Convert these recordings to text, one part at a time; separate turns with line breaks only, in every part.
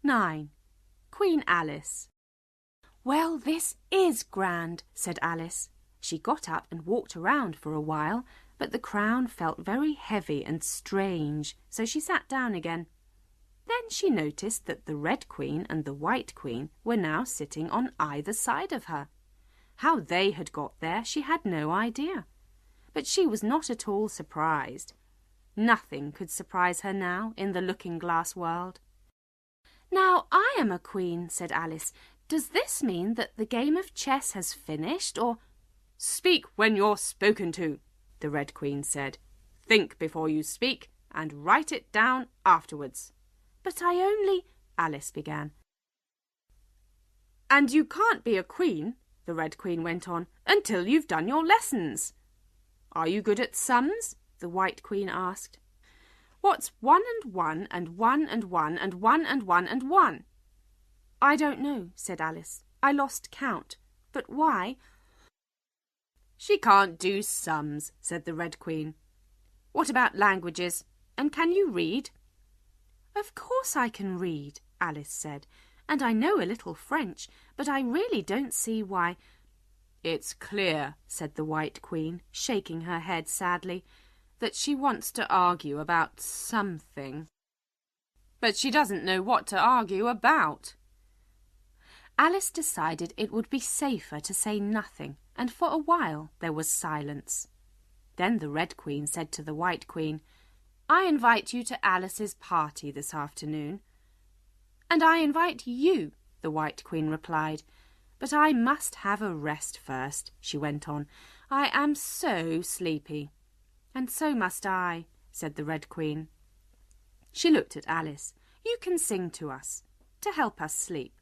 9. Queen Alice. "Well, this is grand," said Alice. She got up and walked around for a while, but the crown felt very heavy and strange, so she sat down again. Then she noticed that the Red Queen and the White Queen were now sitting on either side of her. How they had got there she had no idea, but she was not at all surprised. Nothing could surprise her now in the looking-glass world. "Now I am a queen," said Alice. "Does this mean that the game of chess has finished, or—" "Speak when you're spoken to," the Red Queen said. "Think before you speak, and write it down afterwards." "But I only—" Alice began. "And you can't be a queen," the Red Queen went on, "until you've done your lessons." "Are you good at sums?" the White Queen asked. "What's 1 and 1 and 1 and 1 and 1 and 1 and 1? "I don't know," said Alice. "I lost count. But why—" "She can't do sums," said the Red Queen. "What about languages? And can you read?" "Of course I can read," Alice said, "and I know a little French, but I really don't see why—" "It's clear," said the White Queen, shaking her head sadly, "that she wants to argue about something. But she doesn't know what to argue about." Alice decided it would be safer to say nothing, and for a while there was silence. Then the Red Queen said to the White Queen, "I invite you to Alice's party this afternoon." "And I invite you," the White Queen replied. "But I must have a rest first," she went on. "I am so sleepy." "And so must I," said the Red Queen. She looked at Alice. "You can sing to us, to help us sleep."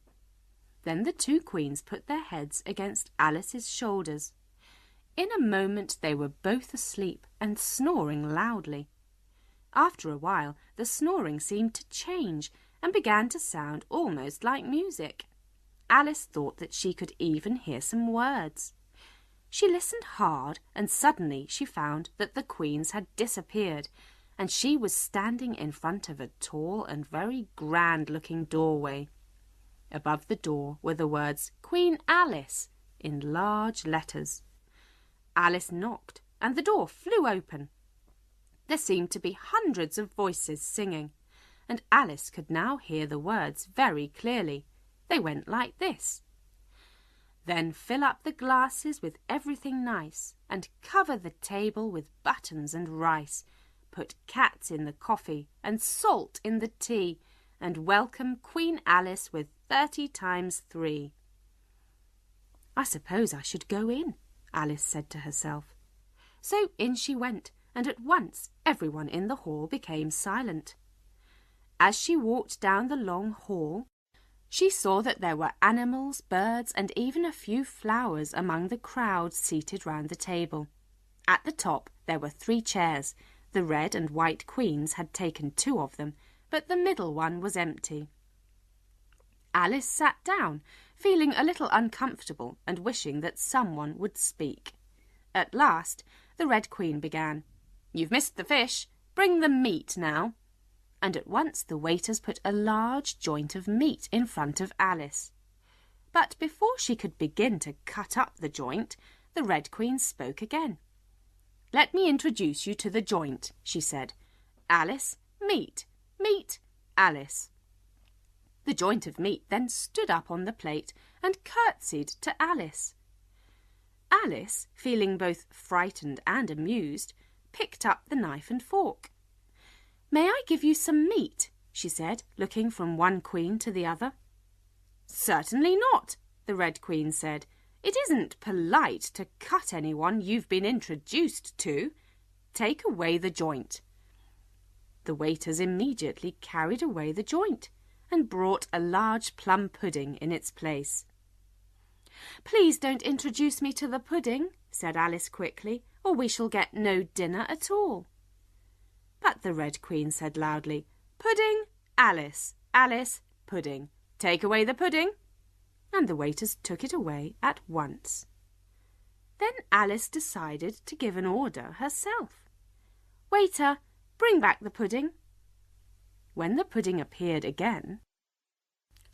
Then the two queens put their heads against Alice's shoulders. In a moment they were both asleep and snoring loudly. After a while the snoring seemed to change and began to sound almost like music. Alice thought that she could even hear some words. She listened hard, and suddenly she found that the queens had disappeared, and she was standing in front of a tall and very grand-looking doorway. Above the door were the words "Queen Alice" in large letters. Alice knocked, and the door flew open. There seemed to be hundreds of voices singing, and Alice could now hear the words very clearly. They went like this: "Then fill up the glasses with everything nice, and cover the table with buttons and rice. Put cats in the coffee, and salt in the tea, and welcome Queen Alice with 30 times 3. "I suppose I should go in," Alice said to herself. So in she went, and at once everyone in the hall became silent. As she walked down the long hall, she saw that there were animals, birds, and even a few flowers among the crowd seated round the table. At the top there were 3 chairs. The Red and White Queens had taken 2 of them, but the middle one was empty. Alice sat down, feeling a little uncomfortable and wishing that someone would speak. At last the Red Queen began. "You've missed the fish. Bring the meat now." And at once the waiters put a large joint of meat in front of Alice. But before she could begin to cut up the joint, the Red Queen spoke again. "Let me introduce you to the joint," she said. "Alice, meat. Meat, Alice." The joint of meat then stood up on the plate and curtsied to Alice. Alice, feeling both frightened and amused, picked up the knife and fork. "May I give you some meat?" she said, looking from one queen to the other. "Certainly not," the Red Queen said. "It isn't polite to cut anyone you've been introduced to. Take away the joint." The waiters immediately carried away the joint and brought a large plum pudding in its place. "Please don't introduce me to the pudding," said Alice quickly, "or we shall get no dinner at all." But the Red Queen said loudly, "Pudding, Alice, Alice, pudding. Take away the pudding." And the waiters took it away at once. Then Alice decided to give an order herself. "Waiter, bring back the pudding." When the pudding appeared again,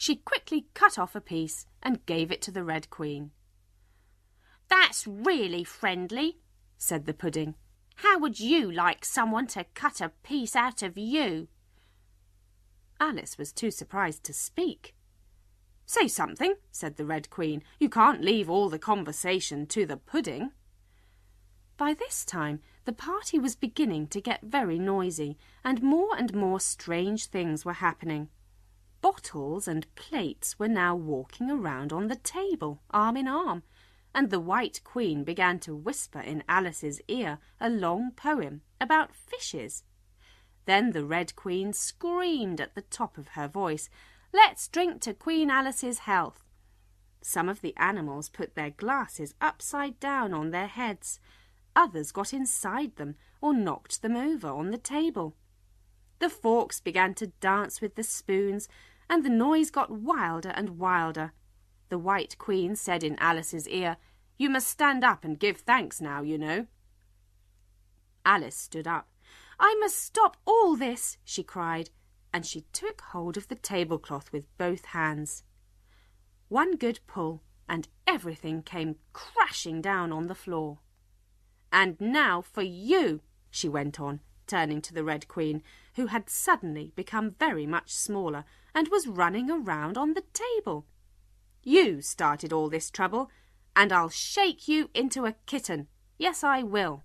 She quickly cut off a piece and gave it to the Red Queen. "That's really friendly," said the pudding. "How would you like someone to cut a piece out of you?" Alice was too surprised to speak. "Say something," said the Red Queen. "You can't leave all the conversation to the pudding." By this time the party was beginning to get very noisy, and more strange things were happening. Bottles and plates were now walking around on the table, arm in arm, and the White Queen began to whisper in Alice's ear a long poem about fishes. Then the Red Queen screamed at the top of her voice, "Let's drink to Queen Alice's health." Some of the animals put their glasses upside down on their heads. Others got inside them or knocked them over on the table. The forks began to dance with the spoons, and the noise got wilder and wilder. The White Queen said in Alice's ear, "You must stand up and give thanks now, you know." Alice stood up. "I must stop all this," she cried, and she took hold of the tablecloth with both hands. One good pull, and everything came crashing down on the floor. "And now for you," she went on, turning to the Red Queen, who had suddenly become very much smaller and was running around on the table. "You started all this trouble, and I'll shake you into a kitten. Yes, I will."